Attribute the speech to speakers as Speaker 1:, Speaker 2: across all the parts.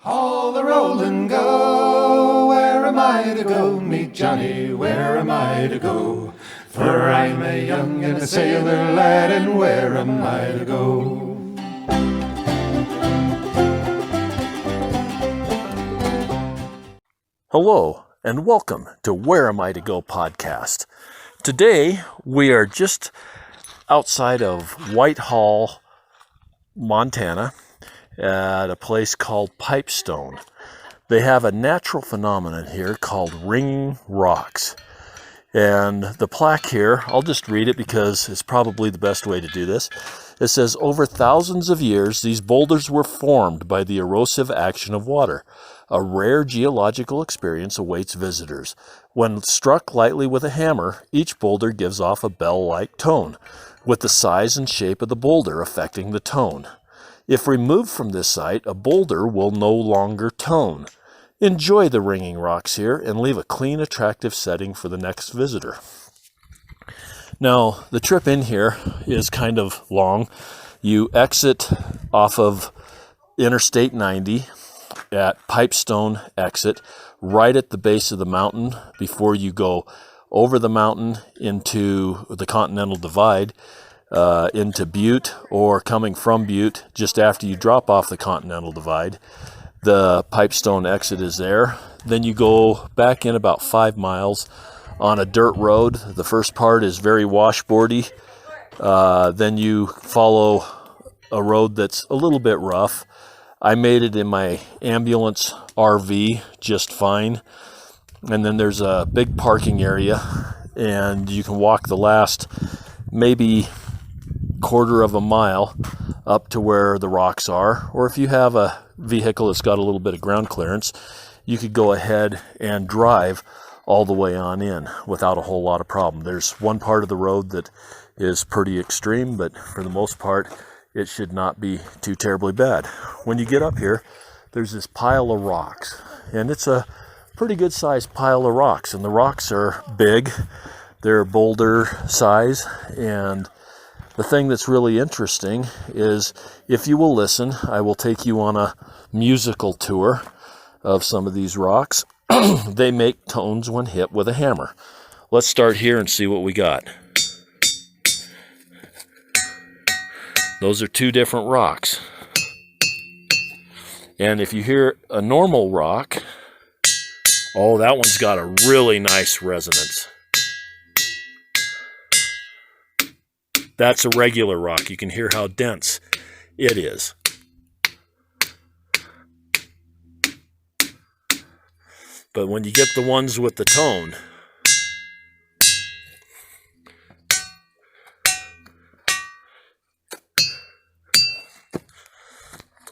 Speaker 1: All the roll and go, where am I to go? Meet Johnny, where am I to go? For I'm a young and a sailor lad, and where am I to go?
Speaker 2: Hello, and welcome to Where Am I to Go podcast. Today, we are just outside of Whitehall, Montana, at a place called Pipestone. They have a natural phenomenon here called ringing rocks. And the plaque here, I'll just read it because it's probably the best way to do this. It says, over thousands of years, these boulders were formed by the erosive action of water. A rare geological experience awaits visitors. When struck lightly with a hammer, each boulder gives off a bell-like tone, with the size and shape of the boulder affecting the tone. If removed from this site, a boulder will no longer tone. Enjoy the ringing rocks here and leave a clean, attractive setting for the next visitor. Now, the trip in here is kind of long. You exit off of Interstate 90 at Pipestone exit, right at the base of the mountain before you go over the mountain into the Continental Divide, into Butte, or coming from Butte just after you drop off the Continental Divide. The Pipestone exit is there. Then you go back in about 5 miles on a dirt road. The first part is very washboardy. Then you follow a road that's a little bit rough. I made it in my ambulance RV just fine. And then there's a big parking area, and you can walk the last maybe quarter of a mile up to where the rocks are. Or if you have a vehicle that's got a little bit of ground clearance, you could go ahead and drive all the way on in without a whole lot of problem. There's one part of the road that is pretty extreme, but for the most part, it should not be too terribly bad. When you get up here, there's this pile of rocks, and it's a pretty good sized pile of rocks, and the rocks are big. They're boulder size, and the thing that's really interesting is, if you will listen, I will take you on a musical tour of some of these rocks. They make tones when hit with a hammer. Let's start here and see what we got. Those are two different rocks. And if you hear a normal rock, oh, that one's got a really nice resonance. That's a regular rock. You can hear how dense it is. But when you get the ones with the tone,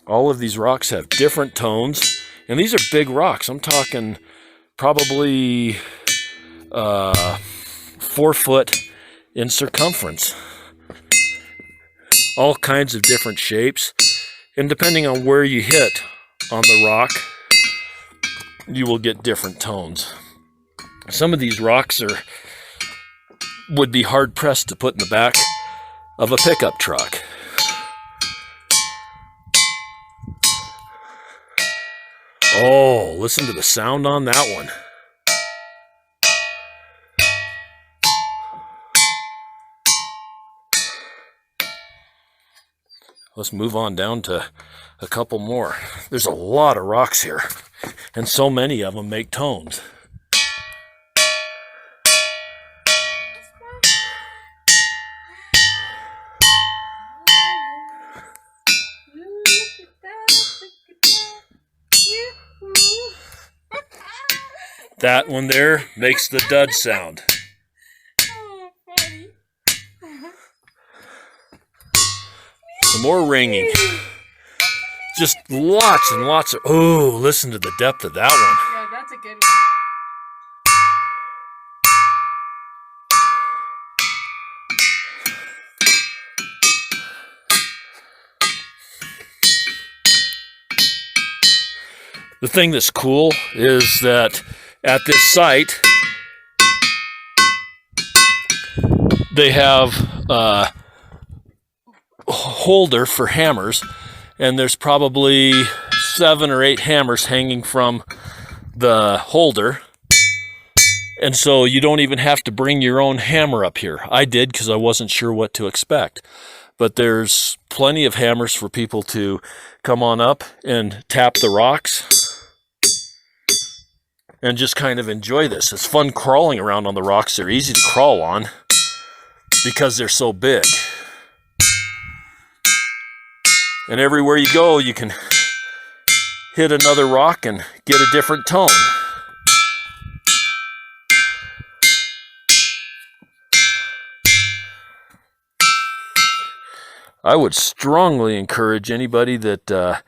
Speaker 2: all of these rocks have different tones, and these are big rocks. I'm talking probably 4 foot in circumference. All kinds of different shapes, and depending on where you hit on the rock, you will get different tones. Some of these rocks would be hard pressed to put in the back of a pickup truck. Oh, listen to the sound on that one. Let's move on down to a couple more. There's a lot of rocks here, and so many of them make tones. That one there makes the dud sound. Some more ringing. Just lots and lots of... Oh, listen to the depth of that one.
Speaker 3: Yeah, that's a good one.
Speaker 2: The thing that's cool is that at this site, they have a holder for hammers, and there's probably 7 or 8 hammers hanging from the holder. And so you don't even have to bring your own hammer up here. I did because I wasn't sure what to expect. But there's plenty of hammers for people to come on up and tap the rocks and just kind of enjoy this. It's fun crawling around on the rocks. They're easy to crawl on because they're so big. And everywhere you go, you can hit another rock and get a different tone. I would strongly encourage anybody that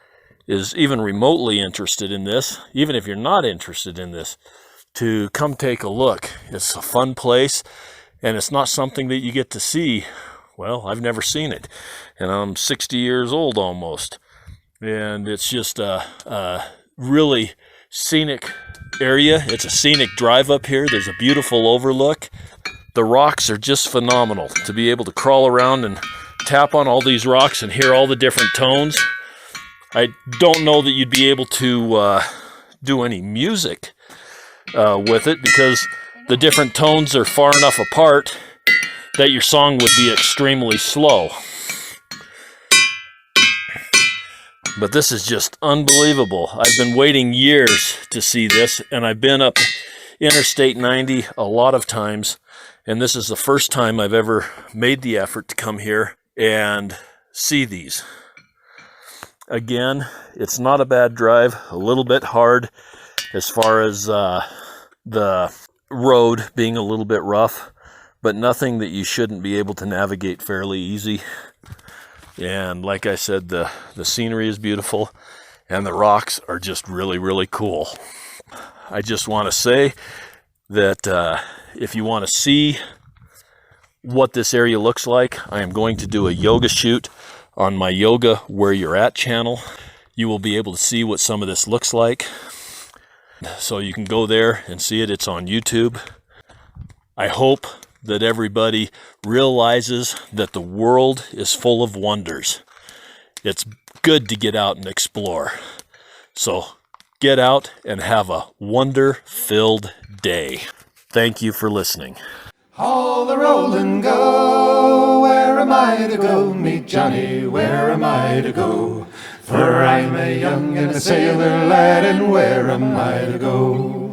Speaker 2: is even remotely interested in this, even if you're not interested in this, to come take a look. It's a fun place, and it's not something that you get to see. Well, I've never seen it, and I'm 60 years old almost. And it's just a really scenic area. It's a scenic drive up here. There's a beautiful overlook. The rocks are just phenomenal. To be able to crawl around and tap on all these rocks and hear all the different tones. I don't know that you'd be able to do any music with it because the different tones are far enough apart that your song would be extremely slow. But this is just unbelievable. I've been waiting years to see this, and I've been up Interstate 90 a lot of times, and this is the first time I've ever made the effort to come here and see these. Again, it's not a bad drive, a little bit hard as far as the road being a little bit rough, but nothing that you shouldn't be able to navigate fairly easy. And like I said, the scenery is beautiful, and the rocks are just really, really cool. I just want to say that if you want to see what this area looks like, I am going to do a yoga shoot on my Yoga Where You're At channel. You will be able to see what some of this looks like. So you can go there and see it. It's on YouTube. I hope that everybody realizes that the world is full of wonders. It's good to get out and explore. So get out and have a wonder-filled day. Thank you for listening.
Speaker 1: All the roll and go, where am I to go? Meet Johnny, where am I to go? For I'm a young and a sailor lad, and where am I to go?